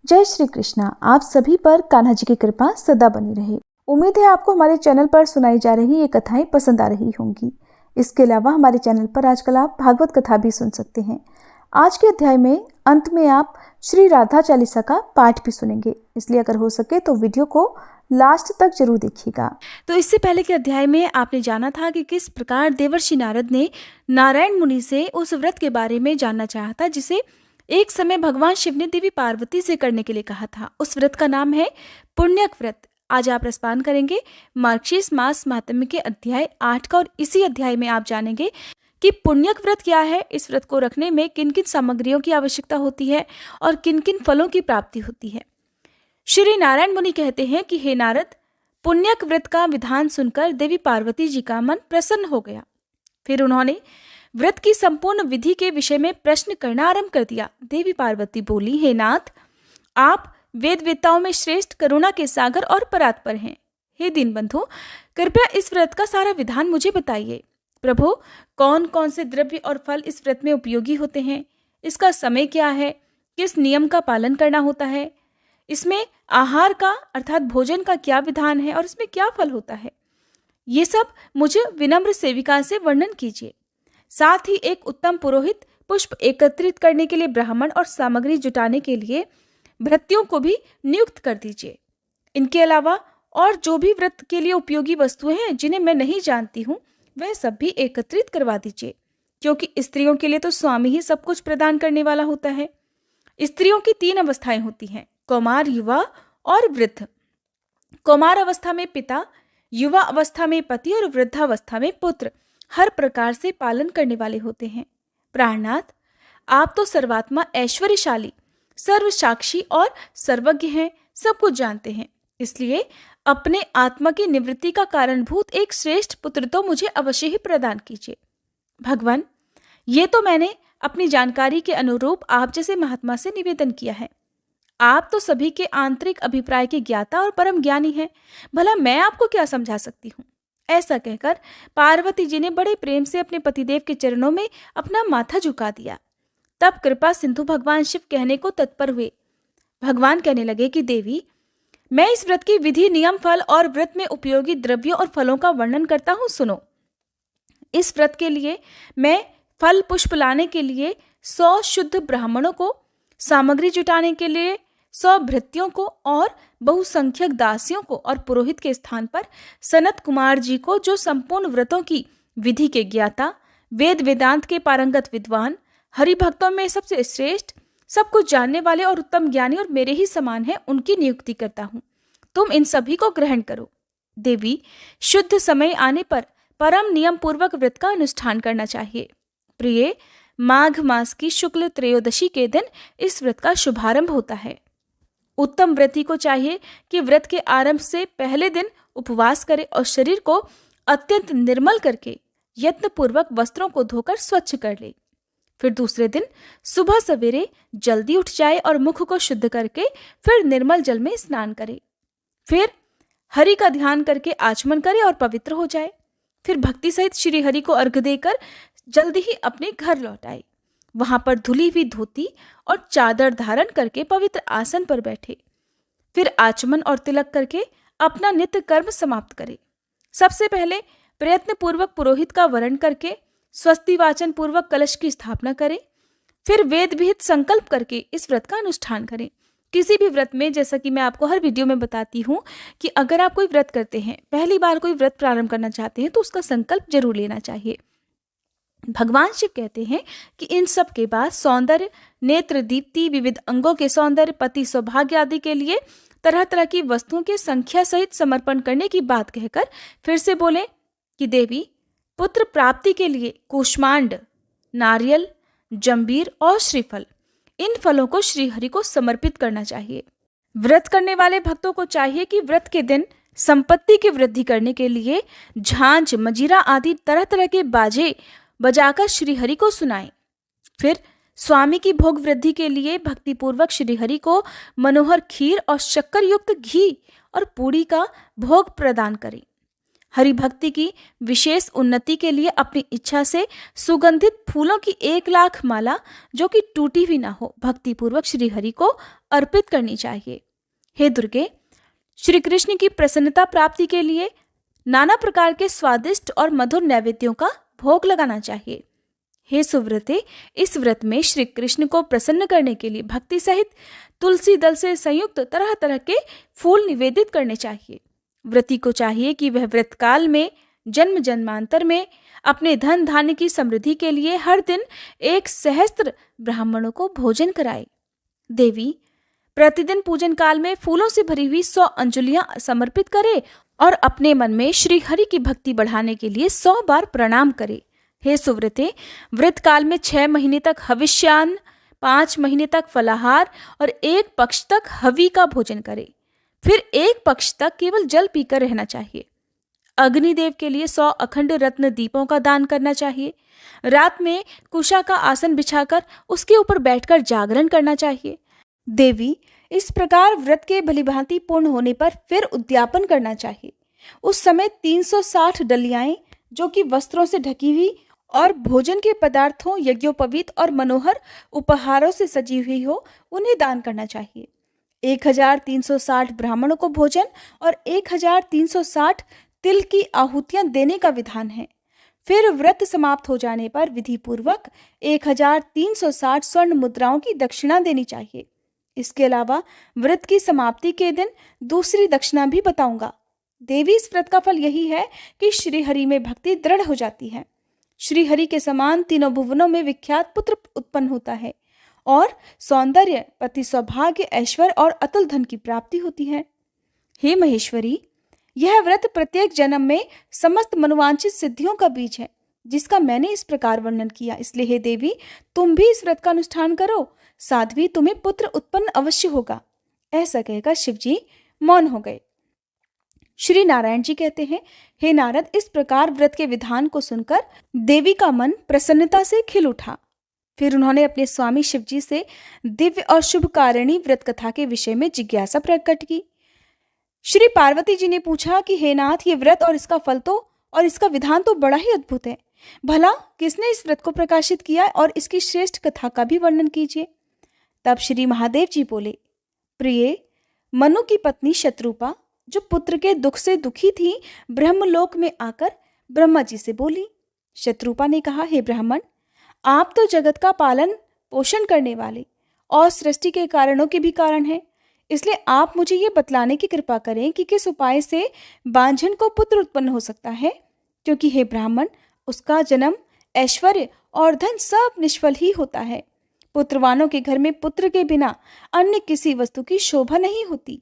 जय श्री कृष्णा। आप सभी पर कान्हा जी की कृपा सदा बनी रहे। उम्मीद है आपको हमारे चैनल पर सुनाई जा रही ये कथाएं पसंद आ रही होंगी। इसके अलावा हमारे चैनल पर आजकल आप भागवत कथा भी सुन सकते हैं। आज के अध्याय में अंत में आप श्री राधा चालीसा का पाठ भी सुनेंगे, इसलिए अगर हो सके तो वीडियो को लास्ट तक जरूर देखिएगा। तो इससे पहले के अध्याय में आपने जाना था कि किस प्रकार देवर्षि नारद ने नारायण मुनि से उस व्रत के बारे में जानना चाहा था जिसे एक समय भगवान शिव ने देवी पार्वती से करने के लिए कहा था। उस व्रत का नाम है पुण्यक व्रत। आज आप रसपान करेंगे मार्गशीर्ष मास महात्म्य के अध्याय 8 का, और इसी अध्याय में आप जानेंगे कि पुण्यक व्रत क्या है, इस व्रत को रखने में किन किन सामग्रियों की आवश्यकता होती है और किन किन फलों की प्राप्ति होती है। श्री नारायण मुनि कहते हैं कि हे नारद, पुण्यक व्रत का विधान सुनकर देवी पार्वती जी का मन प्रसन्न हो गया। फिर उन्होंने व्रत की संपूर्ण विधि के विषय में प्रश्न करना आरंभ कर दिया। देवी पार्वती बोली, हे नाथ, आप वेद वेताओं में श्रेष्ठ, करुणा के सागर और परात्पर हैं। हे दीनबंधु, कृपया इस व्रत का सारा विधान मुझे बताइए। प्रभु, कौन कौन से द्रव्य और फल इस व्रत में उपयोगी होते हैं, इसका समय क्या है, किस नियम का पालन करना होता है, इसमें आहार का अर्थात भोजन का क्या विधान है और इसमें क्या फल होता है, ये सब मुझे विनम्र सेविका से वर्णन कीजिए। साथ ही एक उत्तम पुरोहित, पुष्प एकत्रित करने के लिए ब्राह्मण और सामग्री जुटाने के लिए भृत्यों को भी नियुक्त कर दीजिए। इनके अलावा और जो भी व्रत के लिए उपयोगी वस्तुएं हैं जिन्हें मैं नहीं जानती हूँ, वह सब भी एकत्रित करवा दीजिए, क्योंकि स्त्रियों के लिए तो स्वामी ही सब कुछ प्रदान करने वाला होता है। स्त्रियों की 3 अवस्थाएं होती हैं, कौमार, युवा और वृद्ध। कौमार अवस्था में पिता, युवा अवस्था में पति और वृद्धावस्था में पुत्र हर प्रकार से पालन करने वाले होते हैं। प्राणनाथ, आप तो सर्वात्मा, ऐश्वर्यशाली, सर्वसाक्षी और सर्वज्ञ हैं, सब कुछ जानते हैं। इसलिए अपने आत्मा की निवृत्ति का कारणभूत एक श्रेष्ठ पुत्र तो मुझे अवश्य ही प्रदान कीजिए। भगवान, ये तो मैंने अपनी जानकारी के अनुरूप आप जैसे महात्मा से निवेदन किया है। आप तो सभी के आंतरिक अभिप्राय के ज्ञाता और परम ज्ञानी हैं, भला मैं आपको क्या समझा सकती हूँ। ऐसा कहकर पार्वती जी ने बड़े प्रेम से अपने पतिदेव के चरणों में अपना माथा झुका दिया। तब कृपा सिंधु भगवान शिव कहने को तत्पर हुए। भगवान कहने लगे कि देवी, मैं इस व्रत की विधि, नियम, फल और व्रत में उपयोगी द्रव्यों और फलों का वर्णन करता हूँ, सुनो। इस व्रत के लिए मैं फल पुष्प लाने के लिए 100 शुद्ध ब्राह्मणों को, सामग्री जुटाने के लिए 100 भृत्यों को और बहुसंख्यक दासियों को, और पुरोहित के स्थान पर सनत कुमार जी को, जो संपूर्ण व्रतों की विधि के ज्ञाता, वेद वेदांत के पारंगत विद्वान, हरिभक्तों में सबसे श्रेष्ठ, सब कुछ जानने वाले और उत्तम ज्ञानी और मेरे ही समान है, उनकी नियुक्ति करता हूँ। तुम इन सभी को ग्रहण करो। देवी, शुद्ध समय आने पर परम नियम पूर्वक व्रत का अनुष्ठान करना चाहिए। प्रिय, माघ मास की शुक्ल त्रयोदशी के दिन इस व्रत का शुभारंभ होता है। उत्तम व्रती को चाहिए कि व्रत के आरंभ से पहले दिन उपवास करे और शरीर को अत्यंत निर्मल करके यत्नपूर्वक वस्त्रों को धोकर स्वच्छ कर ले। फिर दूसरे दिन सुबह सवेरे जल्दी उठ जाए और मुख को शुद्ध करके फिर निर्मल जल में स्नान करे। फिर हरि का ध्यान करके आचमन करे और पवित्र हो जाए। फिर भक्ति सहित श्री हरि को अर्घ्य देकर जल्दी ही अपने घर लौट आए। वहां पर धुली हुई धोती और चादर धारण करके पवित्र आसन पर बैठे। फिर आचमन और तिलक करके अपना नित्य कर्म समाप्त करे। सबसे पहले प्रयत्न पूर्वक पुरोहित का वरण करके स्वस्ति वाचन पूर्वक कलश की स्थापना करें। फिर वेद विहित संकल्प करके इस व्रत का अनुष्ठान करें। किसी भी व्रत में, जैसा कि मैं आपको हर वीडियो में बताती हूँ, कि अगर आप कोई व्रत करते हैं, पहली बार कोई व्रत प्रारंभ करना चाहते हैं, तो उसका संकल्प जरूर लेना चाहिए। भगवान शिव कहते हैं कि इन सब के बाद सौंदर्य, नेत्र दीप्ति, विविध अंगों के सौंदर्य, पति सौभाग्य आदि के लिए तरह तरह की वस्तुओं के संख्या सहित समर्पण करने की बात कहकर फिर से बोले कि देवी, पुत्र प्राप्ति के लिए कूष्मांड, नारियल, जंबीर और श्रीफल, इन फलों को श्रीहरि को समर्पित करना चाहिए। व्रत करने वाले भक्तों को चाहिए कि व्रत के दिन संपत्ति की वृद्धि करने के लिए झांझ, मजीरा आदि तरह तरह के बाजे बजाकर श्रीहरि को सुनाएं। फिर स्वामी की भोग वृद्धि के लिए भक्तिपूर्वक श्रीहरि को मनोहर खीर और शक्कर युक्त घी और पूड़ी का भोग प्रदान करें। हरि भक्ति की विशेष उन्नति के लिए अपनी इच्छा से सुगंधित फूलों की 1,00,000 माला, जो कि टूटी भी ना हो, भक्तिपूर्वक श्री हरि को अर्पित करनी चाहिए। हे दुर्गे, श्री कृष्ण की प्रसन्नता प्राप्ति के लिए नाना प्रकार के स्वादिष्ट और मधुर नैवेद्यों का भोग लगाना चाहिए। हे सुव्रते, इस व्रत में श्री कृष्ण को प्रसन्न करने के लिए भक्ति सहित तुलसी दल से संयुक्त तरह तरह के फूल निवेदित करने चाहिए। व्रती को चाहिए कि वह व्रत काल में जन्म जन्मांतर में अपने धन धान्य की समृद्धि के लिए हर दिन 1 सहस्त्र ब्राह्मणों को भोजन कराए। देवी, प्रतिदिन पूजन काल में फूलों से भरी हुई 100 अंजलियां समर्पित करे और अपने मन में श्री हरि की भक्ति बढ़ाने के लिए 100 बार प्रणाम करे। हे सुव्रते, व्रत काल में 6 महीने तक हविष्यान्न, 5 महीने तक फलाहार और 1 पक्ष तक हवि का भोजन करे। फिर 1 पक्ष तक केवल जल पीकर रहना चाहिए। अग्निदेव के लिए 100 अखंड रत्न दीपों का दान करना चाहिए। रात में कुशा का आसन बिछाकर उसके ऊपर बैठकर जागरण करना चाहिए। देवी, इस प्रकार व्रत के भलीभांति पूर्ण होने पर फिर उद्यापन करना चाहिए। उस समय 360 डलियाएं, जो कि वस्त्रों से ढकी हुई और भोजन के पदार्थों, यज्ञोपवीत और मनोहर उपहारों से सजी हुई हो, उन्हें दान करना चाहिए। 1360 ब्राह्मणों को भोजन और 1360 तिल की आहुतियां देने का विधान है। फिर व्रत समाप्त हो जाने पर विधि पूर्वक 1360 स्वर्ण मुद्राओं की दक्षिणा देनी चाहिए। इसके अलावा व्रत की समाप्ति के दिन दूसरी दक्षिणा भी बताऊंगा। देवी, इस व्रत का फल यही है कि श्री हरि में भक्ति दृढ़ हो जाती है। श्री हरि के समान तीनों भुवनों में विख्यात पुत्र उत्पन्न होता है और सौंदर्य, पति, सौभाग्य, ऐश्वर्य और अतुल धन की प्राप्ति होती है। हे महेश्वरी, यह व्रत प्रत्येक जन्म में समस्त मनोवांछित सिद्धियों का बीज है, जिसका मैंने इस प्रकार वर्णन किया। इसलिए हे देवी, तुम भी इस व्रत का अनुष्ठान करो, साध्वी तुम्हें पुत्र उत्पन्न अवश्य होगा। ऐसा कहकर शिवजी मौन हो गए। श्री नारायण जी कहते हैं, हे नारद, इस प्रकार व्रत के विधान को सुनकर देवी का मन प्रसन्नता से खिल उठा। फिर उन्होंने अपने स्वामी शिवजी से दिव्य और शुभकारिणी व्रत कथा के विषय में जिज्ञासा प्रकट की। श्री पार्वती जी ने पूछा कि हे नाथ, ये व्रत और इसका फल और इसका विधान तो बड़ा ही अद्भुत है। भला किसने इस व्रत को प्रकाशित किया और इसकी श्रेष्ठ कथा का भी वर्णन कीजिए। तब श्री महादेव जी बोले, प्रिय, मनु की पत्नी शत्रुपा, जो पुत्र के दुख से दुखी थी, ब्रह्मलोक में आकर ब्रह्मा जी से बोली। शत्रुपा ने कहा, हे ब्राह्मण, आप तो जगत का पालन पोषण करने वाले और सृष्टि के कारणों के भी कारण हैं, इसलिए आप मुझे ये बतलाने की कृपा करें कि किस उपाय से बांझन को पुत्र उत्पन्न हो सकता है, क्योंकि हे ब्राह्मण, उसका जन्म, ऐश्वर्य और धन सब निष्फल ही होता है। पुत्रवानों के घर में पुत्र के बिना अन्य किसी वस्तु की शोभा नहीं होती।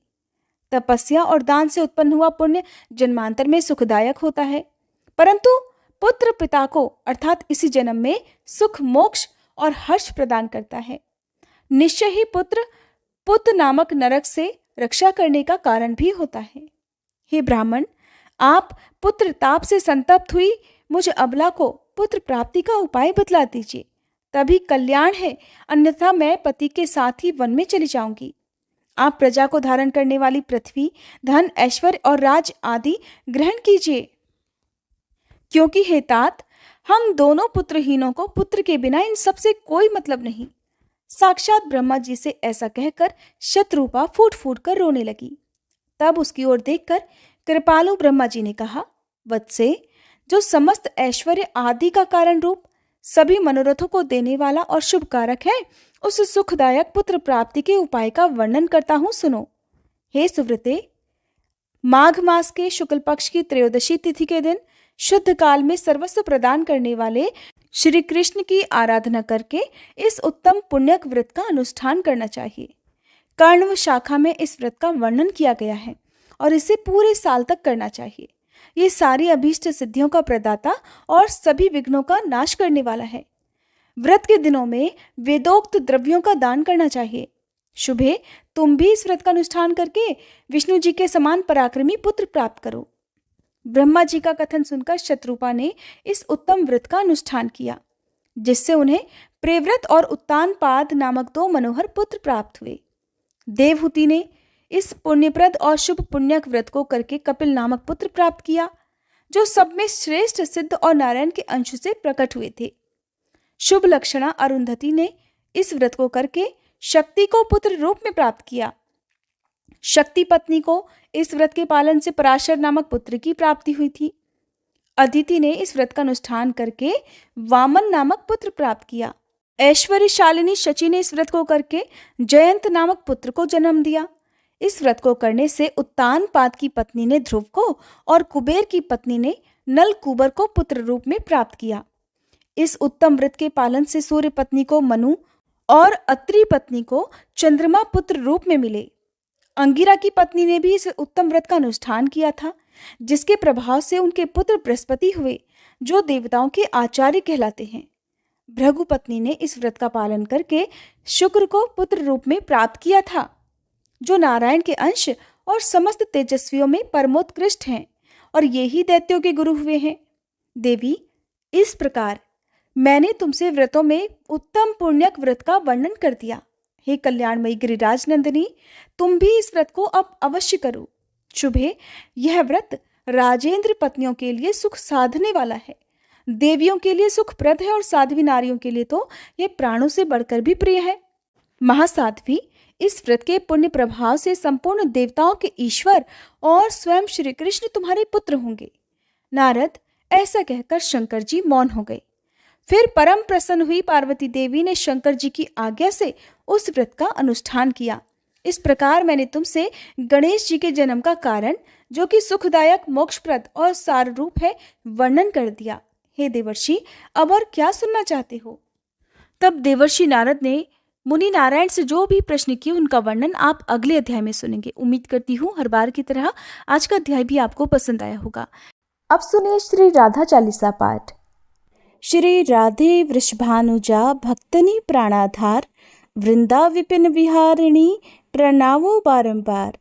तपस्या और दान से उत्पन्न हुआ पुण्य जन्मांतर में सुखदायक होता है, परंतु पुत्र पिता को अर्थात इसी जन्म में सुख, मोक्ष और हर्ष प्रदान करता है। निश्चय ही पुत्र नामक नरक से रक्षा करने का कारण भी होता है। हे ब्राह्मण, आप पुत्र ताप से संतप्त हुई मुझ अबला को पुत्र प्राप्ति का उपाय बतला दीजिए, तभी कल्याण है, अन्यथा मैं पति के साथ ही वन में चली जाऊंगी। आप प्रजा को धारण करने वाली पृथ्वी, धन, ऐश्वर्य और राज आदि ग्रहण कीजिए, क्योंकि हे तात, हम दोनों पुत्रहीनों को पुत्र के बिना इन सबसे कोई मतलब नहीं। साक्षात ब्रह्मा जी से ऐसा कहकर शत्रुपा फूट फूट कर रोने लगी। तब उसकी ओर देखकर कृपालु ब्रह्मा जी ने कहा, वत्से, जो समस्त ऐश्वर्य आदि का कारण रूप, सभी मनोरथों को देने वाला और शुभ कारक है, उस सुखदायक पुत्र प्राप्ति के उपाय का वर्णन करता हूं, सुनो। हे सुव्रते, माघ मास के शुक्ल पक्ष की त्रयोदशी तिथि के दिन शुद्ध काल में सर्वस्व प्रदान करने वाले श्री कृष्ण की आराधना करके इस उत्तम पुण्यक व्रत का अनुष्ठान करना चाहिए। कर्णव शाखा में इस व्रत का वर्णन किया गया है और इसे पूरे साल तक करना चाहिए। ये सारी अभीष्ट सिद्धियों का प्रदाता और सभी विघ्नों का नाश करने वाला है। व्रत के दिनों में वेदोक्त द्रव्यों का दान करना चाहिए। शुभे, तुम भी इस व्रत का अनुष्ठान करके विष्णु जी के समान पराक्रमी पुत्र प्राप्त करो। ब्रह्मा जी का कथन सुनकर शत्रुपा ने इस उत्तम व्रत का अनुष्ठान किया, जिससे उन्हें प्रेव्रत और उत्तानपाद नामक 2 मनोहर पुत्र प्राप्त हुए। देवहूति ने इस पुण्यप्रद और शुभ पुण्यक व्रत को करके कपिल नामक पुत्र प्राप्त किया, जो सब में श्रेष्ठ, सिद्ध और नारायण के अंश से प्रकट हुए थे। शुभ लक्षणा अरुंधति ने इस व्रत को करके शक्ति को पुत्र रूप में प्राप्त किया। शक्ति पत्नी को इस व्रत के पालन से पराशर नामक पुत्र की प्राप्ति हुई थी। अदिति ने इस व्रत का अनुष्ठान करके वामन नामक पुत्र प्राप्त किया। ऐश्वर्यशालिनी शची ने इस व्रत को करके जयंत नामक पुत्र को जन्म दिया। इस व्रत को करने से उत्तानपाद की पत्नी ने ध्रुव को और कुबेर की पत्नी ने नलकूबर को पुत्र रूप में प्राप्त किया। इस उत्तम व्रत के पालन से सूर्य पत्नी को मनु और अत्रि पत्नी को चंद्रमा पुत्र रूप में मिले। अंगिरा की पत्नी ने भी इस उत्तम व्रत का अनुष्ठान किया था, जिसके प्रभाव से उनके पुत्र बृहस्पति हुए, जो देवताओं के आचार्य कहलाते हैं। भृगु पत्नी ने इस व्रत का पालन करके शुक्र को पुत्र रूप में प्राप्त किया था, जो नारायण के अंश और समस्त तेजस्वियों में परमोत्कृष्ट हैं और यही दैत्यों के गुरु हुए हैं। देवी, इस प्रकार मैंने तुमसे व्रतों में उत्तम पुण्यक व्रत का वर्णन कर दिया। हे कल्याणमयी गिरिराज नंदिनी, तुम भी इस व्रत को अब अवश्य करो। शुभे, यह व्रत राजेंद्र पत्नियों के लिए सुख साधने वाला है, देवियों के लिए सुखप्रद है और साध्वी नारियों के लिए तो यह प्राणों से बढ़कर भी प्रिय है। महासाध्वी, इस व्रत के पुण्य प्रभाव से संपूर्ण देवताओं के ईश्वर और स्वयं श्री कृष्ण तुम्हारे पुत्र होंगे। नारद, ऐसा कहकर शंकर जी मौन हो गए। फिर परम प्रसन्न हुई पार्वती देवी ने शंकर जी की आज्ञा से उस व्रत का अनुष्ठान किया। इस प्रकार मैंने तुमसे गणेश जी के जन्म का कारण, जो कि सुखदायक, मोक्षप्रद और सार रूप है, वर्णन कर दिया। हे देवर्षि, अब और क्या सुनना चाहते हो? तब देवर्षि नारद ने मुनि नारायण से जो भी प्रश्न किए, उनका वर्णन आप अगले अध्याय में सुनेंगे। उम्मीद करती हूँ हर बार की तरह आज का अध्याय भी आपको पसंद आया होगा। अब सुनिए श्री राधा चालीसा पाठ। श्री राधे वृषभानुजा भक्तनी प्राणाधार, वृंदा विपिन विहारिणी प्रणावो बारंबार।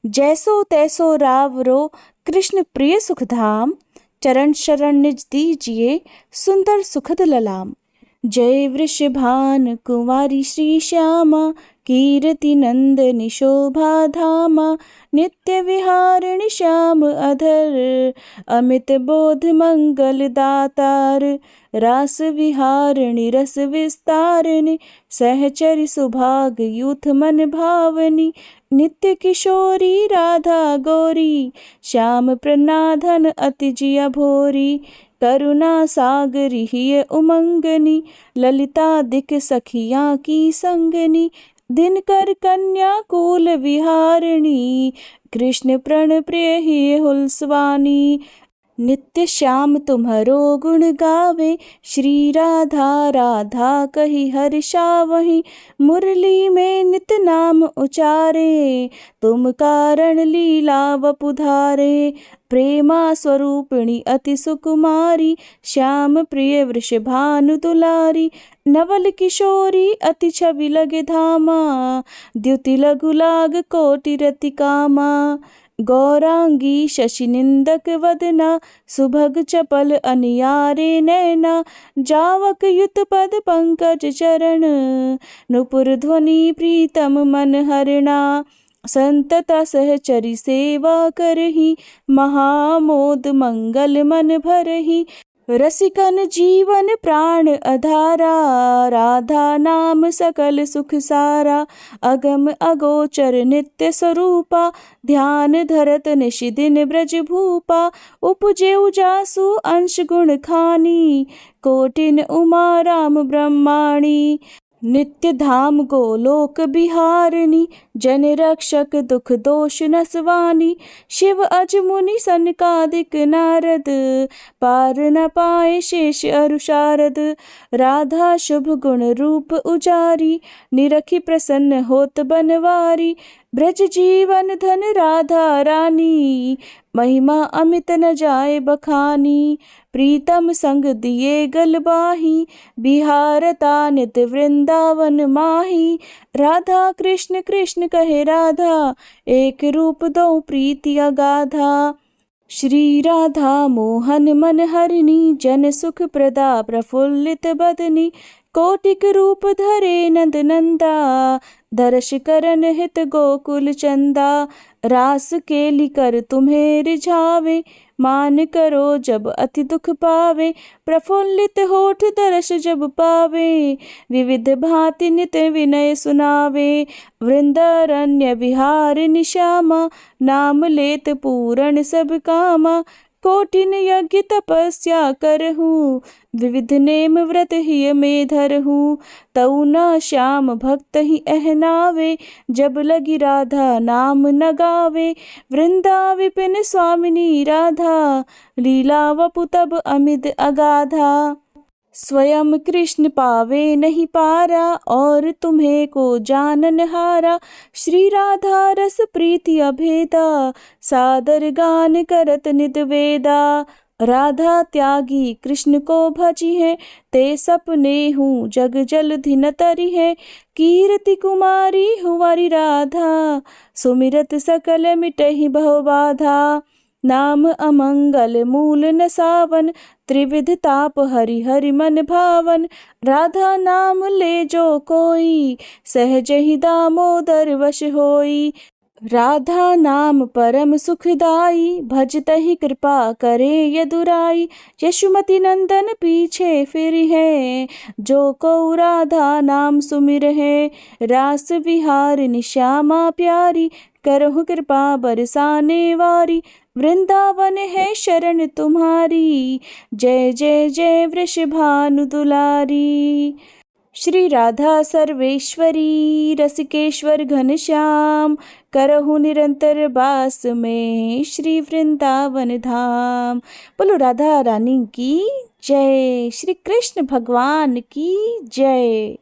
जैसो तैसो रावरो कृष्ण प्रिय सुखधाम, चरण शरण निज दीजिए सुंदर सुखद ललाम। जय वृषभान कुमारी श्री श्यामा, कीर्ति नंदनी शोभा धामा। नित्य विहारिणी श्याम अधर, अमित बोध मंगल दातार। रास विहारिणी रस विस्तारिणी, सहचरि सुभाग यूथ मन भावनी। नित्य किशोरी राधा गौरी, श्याम प्रनाधन अति जिया भोरी। करुणा सागरी हिय उमंगनी, ललिता दिक सखियाँ की संगनी। दिनकर कन्या कुल विहारिणी, कृष्ण प्रण प्रिय हिय हुलस्वानी। नित्य श्याम तुम्हरो गुण गावे, श्री राधा राधा कही हर्षावहि। मुरली में नित नाम उचारे, तुम कारण लीला वपुधारे। प्रेमा स्वरूपिणी अति सुकुमारी, श्याम प्रिय वृषभानु दुलारी। नवल किशोरी अति छवि लगे धामा, द्युति लघु लाग कोटि रति कामा। गौरांगी शशि निंदक वदना, सुभग चपल अनियारे नैना। जावक युत पद पंकज चरण, नुपुर ध्वनि प्रीतम मन हरिणा। संतता सहचरी सेवा करही, महामोद मंगल मन भरही। रसिकन जीवन प्राण अधारा, राधा नाम सकल सुख सारा। अगम अगोचर नित्य स्वरूपा, ध्यान धरत निशिदिन ब्रज भूपा। उपजे उजासु अंश गुण खानी, कोटिन उमा राम ब्रह्माणी। नित्य धाम गोलोक बिहारिणी, जन रक्षक दुख दोष नसवानी। शिव अज मुनि सनकादिक नारद, पार न पाए शेष अरुशारद। राधा शुभ गुण रूप उजारी, निरखी प्रसन्न होत बनवारी। ब्रज जीवन धन राधा रानी, महिमा अमित न जाए बखानी। प्रीतम संग दिए गलबाही, बिहारता नित वृंदावन माही। राधा कृष्ण कृष्ण कहे राधा, एक रूप दो प्रीति अगाधा। श्री राधा मोहन मन हरिणी, जन सुख प्रदा प्रफुल्लित बदनी। कोटिक रूप धरे नंद नंदा, दर्श करन हित गोकुल चंदा। रास केली कर तुम्हें रिझावे, मान करो जब अति दुख पावे। प्रफुल्लित होठ दर्श जब पावे, विविध भांति नित विनय सुनावे। वृंदारण्य विहारिणि श्यामा, नाम लेत पूरण सब कामा। कोटिन यज्ञ तपस्या करहूँ, विविध नेम व्रत हिय में धरहूँ। तऊ न श्याम भक्त ही अहनावे, जब लगी राधा नाम न गावे। वृंदा विपिन स्वामिनी राधा, लीला वपु तब अमित अगाधा। स्वयं कृष्ण पावे नहीं पारा, और तुम्हें को जानन हारा। श्री राधा रस प्रीति अभेदा, सादर गान करत नित वेदा। राधा त्यागी कृष्ण को भजी है, ते सपने हूँ जग जलधि न तरी है। कीर्ति कुमारी हुआरी राधा, सुमिरत सकल मिटहि भव बाधा। नाम अमंगल मूल न सावन, त्रिविध ताप हरि हरि मन भावन। राधा नाम ले जो कोई, सहज ही दामोदर वश होई। राधा नाम परम सुखदाई, भजतहि कृपा करे यदुराई। यशुमति नंदन पीछे फिर है, जो को राधा नाम सुमिर है। रास विहारिणि श्यामा प्यारी, करहु कृपा बरसाने वारी। वृंदावन है शरण तुम्हारी, जय जय जय वृषभानु दुलारी। श्री राधा सर्वेश्वरी, रसिकेश्वर घनश्याम। करहु निरंतर बास में, श्री वृंदावन धाम। बोलो राधा रानी की जय, श्री कृष्ण भगवान की जय।